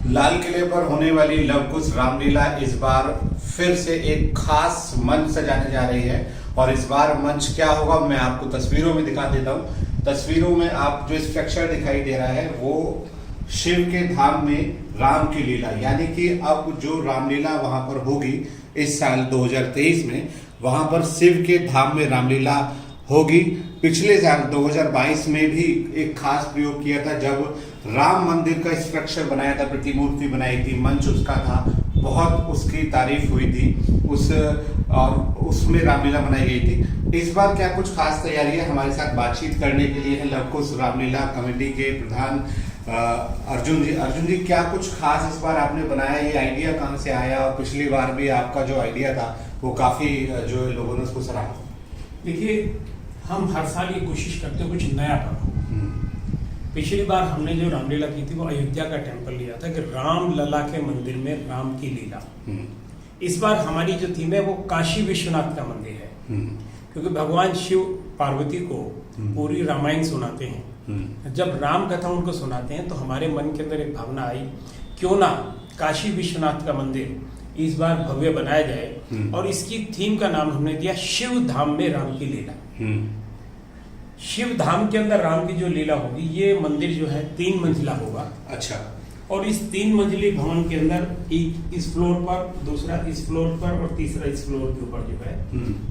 लाल किले पर होने वाली लव कुश रामलीला इस बार फिर से एक खास मंच सजाने जा रही है। और इस बार मंच क्या होगा मैं आपको तस्वीरों में दिखा देता हूँ। तस्वीरों में आप जो स्ट्रक्चर दिखाई दे रहा है वो शिव के धाम में राम की लीला, यानी कि अब जो रामलीला वहां पर होगी इस साल 2023 में, वहां पर शिव के धाम में रामलीला होगी। पिछले साल 2022 में भी एक खास प्रयोग किया था जब राम मंदिर का स्ट्रक्चर बनाया था, प्रतिमूर्ति बनाई थी, मंच उसका था, बहुत उसकी तारीफ हुई थी और उसमें रामलीला बनाई गई थी। इस बार क्या कुछ खास तैयारी है, हमारे साथ बातचीत करने के लिए है लव कुश रामलीला कमेटी के प्रधान अर्जुन जी। अर्जुन जी, क्या कुछ खास इस बार आपने बनाया, ये आइडिया कहाँ से आया? और पिछली बार भी आपका जो आइडिया था वो काफी जो लोगों ने उसको सराहा। देखिए, हम हर साल ये कोशिश करते हैं कुछ नया करो। पिछली बार हमने जो रामलीला की थी वो अयोध्या का टेम्पल लिया था कि राम लला के मंदिर में राम की लीला। इस बार हमारी जो थीम है वो काशी विश्वनाथ का मंदिर है, क्योंकि भगवान शिव पार्वती को पूरी रामायण सुनाते हैं। जब राम कथा उनको सुनाते हैं तो हमारे मन के अंदर एक भावना आई, क्यों ना काशी विश्वनाथ का मंदिर इस बार भव्य बनाया जाए। और इसकी थीम का नाम हमने दिया शिव धाम में राम की लीला। शिव धाम के अंदर राम की जो लीला होगी, ये मंदिर जो है 3 मंजिला होगा। अच्छा। और इस 3 मंजिली भवन के अंदर एक इस फ्लोर पर, दूसरा इस फ्लोर पर और तीसरा इस फ्लोर के ऊपर जो है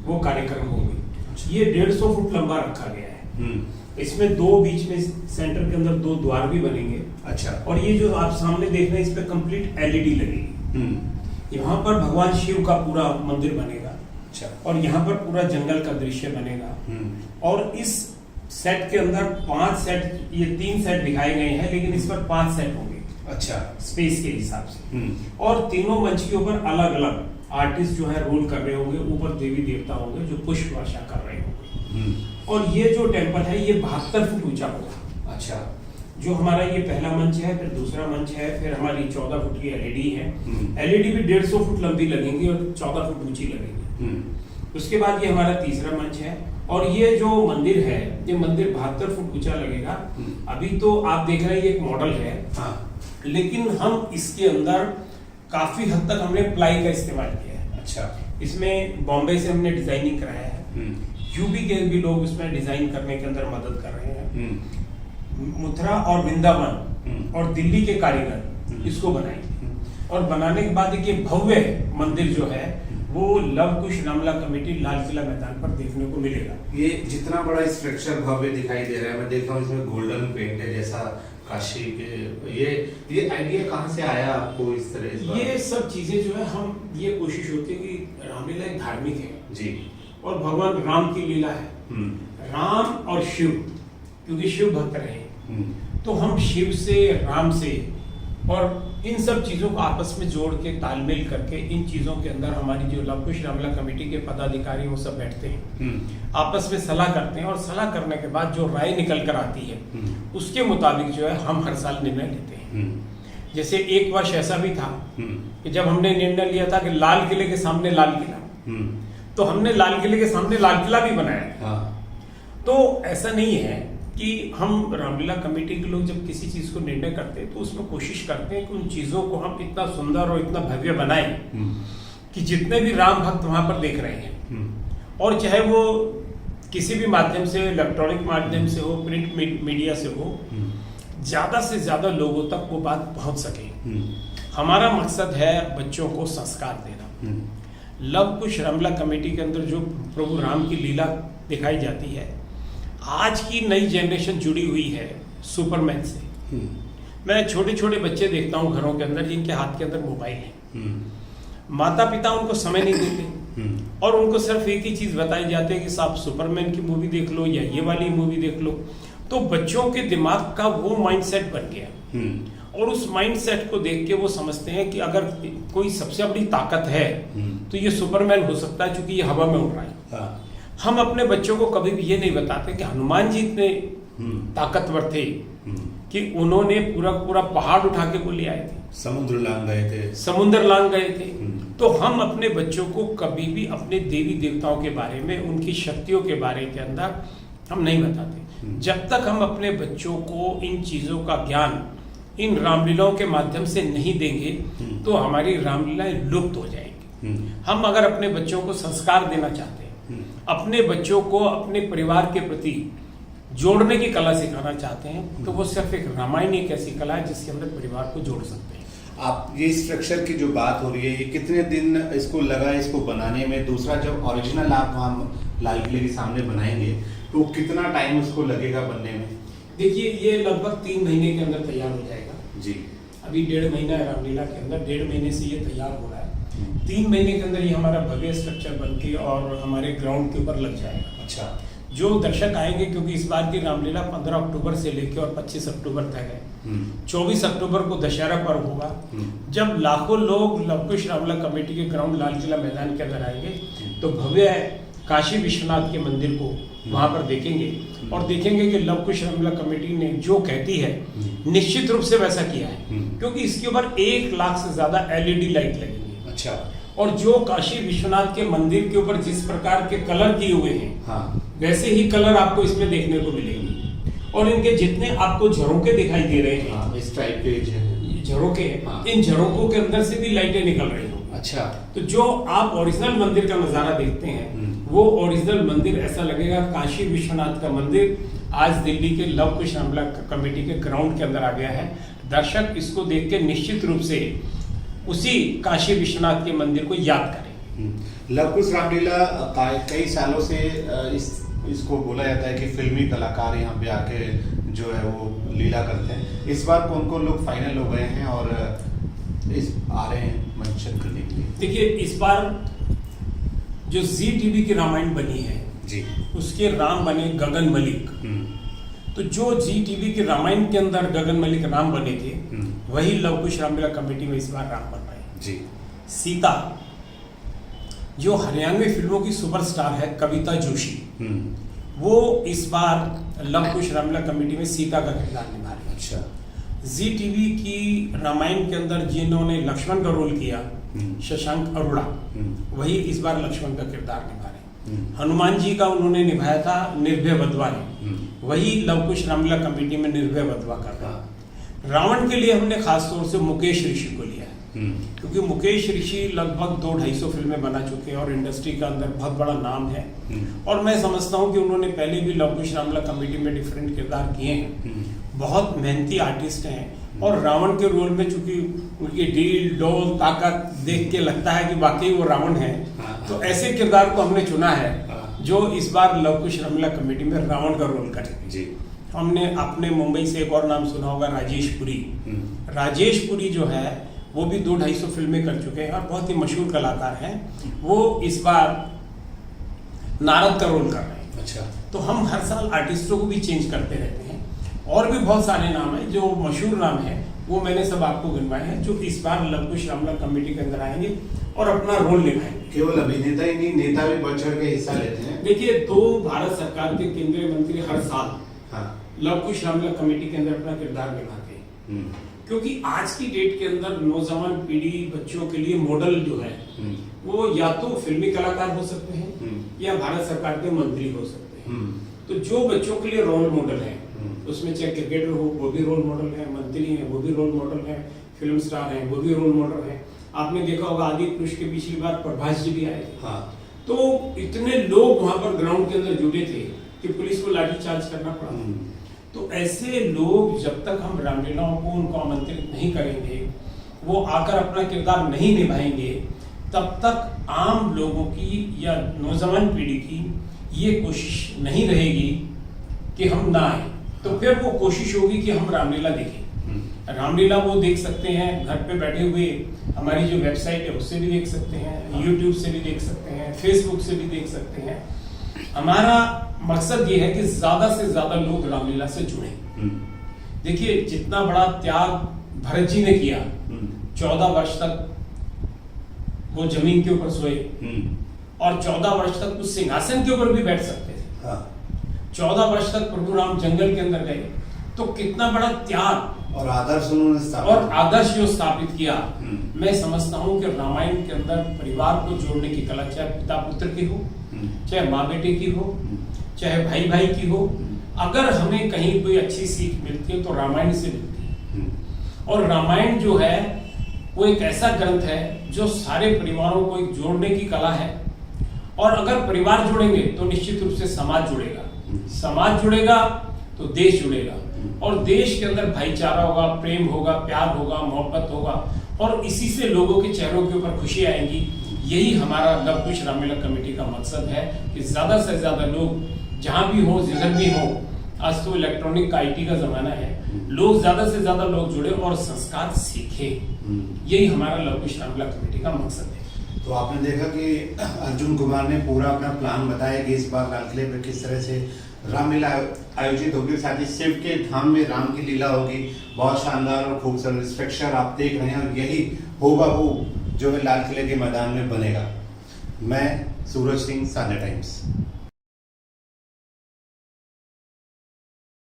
वो कार्यक्रम होंगे। अच्छा। ये 150 फुट लंबा रखा गया है। इसमें 2 बीच में सेंटर के अंदर 2 द्वार भी बनेंगे। अच्छा। और ये जो आप सामने देख रहे हैं इस पे कंप्लीट LED लगेगी। यहाँ पर भगवान शिव का पूरा मंदिर बनेगा। अच्छा। और यहाँ पर पूरा जंगल का दृश्य बनेगा। और इस सेट के अंदर 5 सेट, ये 3 सेट दिखाए गए हैं, लेकिन इस पर 5 सेट होंगे। अच्छा। स्पेस के हिसाब से। और तीनों मंच के ऊपर अलग अलग आर्टिस्ट जो है रोल कर रहे होंगे। ऊपर देवी देवता होंगे जो पुष्प वर्षा कर रहे होंगे। और ये जो टेम्पल है ये 72 फुट ऊंचा होगा। अच्छा। जो हमारा ये पहला मंच है, फिर दूसरा मंच है, फिर हमारी 14 फुट की LED है। LED भी 150 फुट लंबी लगेंगी और 14 फुट ऊंची लगेगी। उसके बाद ये हमारा तीसरा मंच है। और ये जो मंदिर है, ये मंदिर 72 फुट ऊंचा लगेगा। अभी तो आप देख रहे हैं ये एक मॉडल है। हाँ। लेकिन हम इसके अंदर काफी हद तक हमने प्लाई का इस्तेमाल किया है। अच्छा। इसमें बॉम्बे से हमने डिजाइनिंग कराया है। यूपी के भी लोग इसमें डिजाइन करने के अंदर मदद कर रहे हैं। मथुरा और वृंदावन और दिल्ली के कारीगर इसको बनाएंगे। और बनाने के बाद ये भव्य मंदिर जो है वो लव कुश रामलीला कमेटी लाल किला मैदान पर देखने को मिलेगा। ये जितना बड़ा स्ट्रक्चर भव्य दिखाई दे रहा है, मैं देख रहा हूँ इसमें गोल्डन पेंट है जैसा काशी के। ये आइडिया कहाँ से आया आपको इस तरह? ये सब चीजें जो है हम ये कोशिश होती है कि रामलीला एक धार्मिक है जी, और भगवान राम की लीला है। राम और शिव, क्योंकि शिव भक्त रहे, तो हम शिव से, राम से और इन सब चीजों को आपस में जोड़ के तालमेल करके इन चीजों के अंदर हमारी जो लव कुश रामलीला कमेटी के पदाधिकारी वो सब बैठते हैं, आपस में सलाह करते हैं। और सलाह करने के बाद जो राय निकल कर आती है उसके मुताबिक जो है हम हर साल निर्णय लेते हैं। जैसे एक वर्ष ऐसा भी था कि जब हमने निर्णय लिया था कि लाल किले के सामने लाल किला, तो हमने लाल किले के सामने लाल किला भी बनाया। तो ऐसा नहीं है कि हम रामलीला कमेटी के लोग जब किसी चीज को निर्णय करते हैं तो उसमें कोशिश करते हैं कि उन चीजों को हम इतना सुंदर और इतना भव्य बनाएं कि जितने भी राम भक्त वहां पर देख रहे हैं, और चाहे वो किसी भी माध्यम से, इलेक्ट्रॉनिक माध्यम से हो, प्रिंट मीडिया से हो, ज्यादा से ज्यादा लोगों तक वो बात पहुंच सके। हमारा मकसद है बच्चों को संस्कार देना। लव कुश रामलीला कमेटी के अंदर जो प्रभु राम की लीला दिखाई जाती है, आज की नई जनरेशन जुड़ी हुई है सुपरमैन से। मैं छोटे छोटे बच्चे देखता हूँ घरों के अंदर जिनके हाथ के अंदर मोबाइल है। माता पिता उनको समय नहीं देते और उनको सिर्फ एक ही चीज बताई जाती है कि साहब सुपरमैन की मूवी देख लो या ये वाली मूवी देख लो। तो बच्चों के दिमाग का वो माइंडसेट बन गया और उस माइंडसेट को देख के वो समझते हैं कि अगर कोई सबसे बड़ी ताकत है तो ये सुपरमैन हो सकता है, क्योंकि ये हवा में उड़ रहा है। हम अपने बच्चों को कभी भी ये नहीं बताते कि हनुमान जी इतने ताकतवर थे कि उन्होंने पूरा पहाड़ उठा के वो ले आए थे, समुद्र लांग गए थे। तो हम अपने बच्चों को कभी भी अपने देवी देवताओं के बारे में, उनकी शक्तियों के बारे के अंदर हम नहीं बताते। जब तक हम अपने बच्चों को इन चीजों का ज्ञान इन रामलीलाओं के माध्यम से नहीं देंगे तो हमारी रामलीलाएं लुप्त हो जाएंगी। हम अगर अपने बच्चों को संस्कार देना चाहते हैं, अपने बच्चों को अपने परिवार के प्रति जोड़ने की कला सिखाना चाहते हैं, तो वो सिर्फ एक रामायण एक ऐसी कला है जिससे हम परिवार को जोड़ सकते हैं। आप ये स्ट्रक्चर की जो बात हो रही है, ये कितने दिन इसको लगा इसको बनाने में? दूसरा, जब ओरिजिनल आप वहाँ लाल किले के सामने बनाएंगे तो कितना टाइम उसको लगेगा बनने में? देखिए, ये लगभग 3 महीने के अंदर तैयार हो जाएगा जी। अभी 1.5 महीना है रामलीला के अंदर, 1.5 महीने से ये तैयार हो रहा है। 3 महीने के अंदर ये हमारा भव्य स्ट्रक्चर बन के और हमारे ग्राउंड के ऊपर लग जाएगा। अच्छा। जो दर्शक आएंगे, क्योंकि इस बार की रामलीला 15 अक्टूबर से लेकर और 25 अक्टूबर तक है। 24 अक्टूबर को दशहरा पर्व होगा, जब लाखों लोग लवकुश रामलीला कमेटी के ग्राउंड लाल किला मैदान के अंदर आएंगे तो भव्य काशी विश्वनाथ के मंदिर को वहां पर देखेंगे और देखेंगे कि लवकुश रामलीला कमेटी ने जो कहती है निश्चित रूप से वैसा किया है, क्योंकि इसके ऊपर 1 लाख से ज्यादा LED लाइट लगेंगी। अच्छा। और जो काशी विश्वनाथ के मंदिर के ऊपर जिस प्रकार के कलर किए हुए हैं, हाँ, वैसे ही कलर आपको इसमें देखने को मिलेंगे। और इनके जितने आपको झरोके दिखाई दे रहे हैं, हाँ, इस टाइप के झरोके, हाँ, इन झरोकों के अंदर से भी लाइटें निकल रही होंगी। अच्छा। तो जो आप ओरिजिनल मंदिर का नजारा देखते हैं, वो ओरिजिनल मंदिर ऐसा लगेगा काशी विश्वनाथ का मंदिर आज दिल्ली के लवकुश रामलीला कमेटी के ग्राउंड के अंदर आ गया है। दर्शक इसको देख के निश्चित रूप से उसी काशी विश्वनाथ के मंदिर को याद करें। लवकुश रामलीला कई सालों से इसको बोला जाता है कि फिल्मी कलाकार यहाँ पे आके जो है वो लीला करते हैं। इस बार कौन कौन लोग फाइनल हो गए हैं और आ रहे हैं मंचन करने के लिए? देखिए, इस बार जो जी टीवी की रामायण बनी है जी, उसके राम बने गगन मलिक। तो जो जी टीवी की रामायण के अंदर गगन मलिक राम बने थे, वही लवकुश रामलीला कमेटी में इस बार राम बन रहे हैं जी। सीता, जो हरियाणवी फिल्मों की सुपरस्टार है कविता जोशी, वो इस बार लवकुश रामलीला कमेटी में सीता का किरदार निभा रही है। अच्छा। जी टीवी की रामायण के अंदर जिन्होंने लक्ष्मण का रोल किया, शशांक अरोड़ा, वही इस बार लक्ष्मण का किरदार निभा रहे हैं। हनुमान जी का उन्होंने निभाया था निर्भय वधवा ने, वही लवकुश रामलीला कमेटी में निर्भय वधवा कर रहा है। रावण के लिए हमने खास तौर से मुकेश ऋषि को लिया है, क्योंकि मुकेश ऋषि लगभग 200-250 फिल्में बना चुके हैं और इंडस्ट्री का अंदर बहुत बड़ा नाम है। और मैं समझता हूं कि उन्होंने पहले भी लवकुश रामलीला कमेटी में डिफरेंट किरदार किए हैं, बहुत मेहनती आर्टिस्ट हैं। और रावण के रोल में चूंकि उनकी डील डोल ताकत देख के लगता है कि वाकई वो रावण है, तो ऐसे किरदार को हमने चुना है जो इस बार लवकुश रामलीला कमेटी में रावण का रोल करेंगे। हमने अपने मुंबई से एक और नाम सुना होगा, राजेश पुरी। राजेश पुरी जो है वो भी 200-250 फिल्में कर चुके हैं और बहुत ही मशहूर कलाकार हैं। वो इस बार नारद का रोल कर रहे हैं। अच्छा। तो हम हर साल आर्टिस्टों को भी चेंज करते रहते हैं। और भी बहुत सारे नाम हैं जो मशहूर नाम हैं, वो मैंने सब आपको गिनवाए हैं, जो इस बार लवकुश रामलीला कमेटी के अंदर आएंगे और अपना रोल निभाएंगे। केवल अभिनेता ही नहीं, नेता भी बढ़ चढ़ के हिस्सा लेते हैं। देखिए, 2 भारत सरकार के केंद्रीय मंत्री हर साल लवकुश रामलीला कमेटी के अंदर अपना किरदार निभाते हैं, क्योंकि आज की डेट के अंदर नौजवान पीढ़ी बच्चों के लिए मॉडल जो है वो या तो फिल्मी कलाकार हो सकते हैं या भारत सरकार के मंत्री हो सकते हैं। तो जो बच्चों के लिए रोल मॉडल है, उसमें चाहे क्रिकेटर हो वो भी रोल मॉडल है, मंत्री है वो भी रोल मॉडल है, फिल्म स्टार है वो भी रोल मॉडल है। आपने देखा होगा आदि पुरुष के पिछली बार प्रभास जी भी आए थे। तो इतने लोग वहां पर ग्राउंड के अंदर जुटे थे कि पुलिस को लाठीचार्ज करना पड़ा। तो ऐसे लोग जब तक हम रामलीलाओं को उनको आमंत्रित नहीं करेंगे, वो आकर अपना किरदार नहीं निभाएंगे, तब तक आम लोगों की या नौजवान पीढ़ी की ये कोशिश नहीं रहेगी कि हम ना आए। तो फिर वो कोशिश होगी कि हम रामलीला देखें। रामलीला वो देख सकते हैं घर पे बैठे हुए, हमारी जो वेबसाइट है उससे भी देख सकते हैं, यूट्यूब से भी देख सकते हैं, फेसबुक से भी देख सकते हैं। हमारा मकसद ये है कि ज्यादा से ज्यादा लोग रामलीला से जुड़े। देखिए, जितना बड़ा त्याग भरत जी ने किया, 14 वर्ष तक वो जमीन के ऊपर सोए और 14 वर्ष तक उस सिंहासन के ऊपर भी बैठ सकते थे। 14 वर्ष तक प्रभु राम जंगल के अंदर गए, तो कितना बड़ा त्याग और आदर्श उन्होंने आदर्श जो स्थापित किया। मैं समझता हूँ कि रामायण के अंदर परिवार को जोड़ने की कला, चाहे पिता पुत्र की हो, चाहे माँ बेटे की हो, चाहे भाई भाई की हो, अगर हमें कहीं कोई अच्छी सीख मिलती है तो रामायण से मिलती है। और रामायण जो है वो एक ऐसा ग्रंथ है जो सारे परिवारों को एक जोड़ने की कला है। और अगर परिवार जुड़ेंगे तो निश्चित रूप से समाज जुड़ेगा, समाज जुड़ेगा तो देश जुड़ेगा, और देश के अंदर भाईचारा होगा, प्रेम होगा, प्यार होगा, मोहब्बत होगा, और इसी से लोगों के चेहरों के ऊपर खुशी आएगी। यही हमारा लव कुश रामलीला कमेटी का मकसद है कि ज्यादा से ज्यादा लोग जहां भी हो, जिधर भी हो, आज तो इलेक्ट्रॉनिक का IT का जमाना है, लोग ज्यादा से ज्यादा लोग जुड़े और संस्कार सीखे। यही हमारा लव कुश रामलीला कमेटी का मकसद है। तो आपने देखा कि अर्जुन कुमार ने पूरा अपना प्लान बताया कि इस बार लाल किले पर किस तरह से रामलीला आयोजित होगी, साथ ही शिव के धाम में राम की लीला होगी। बहुत शानदार और खूबसूरत स्ट्रक्चर आप देख रहे हैं, और यही हूबहू जो है लाल किले के मैदान में बनेगा। मैं सूरज सिंह, सान्या टाइम्स।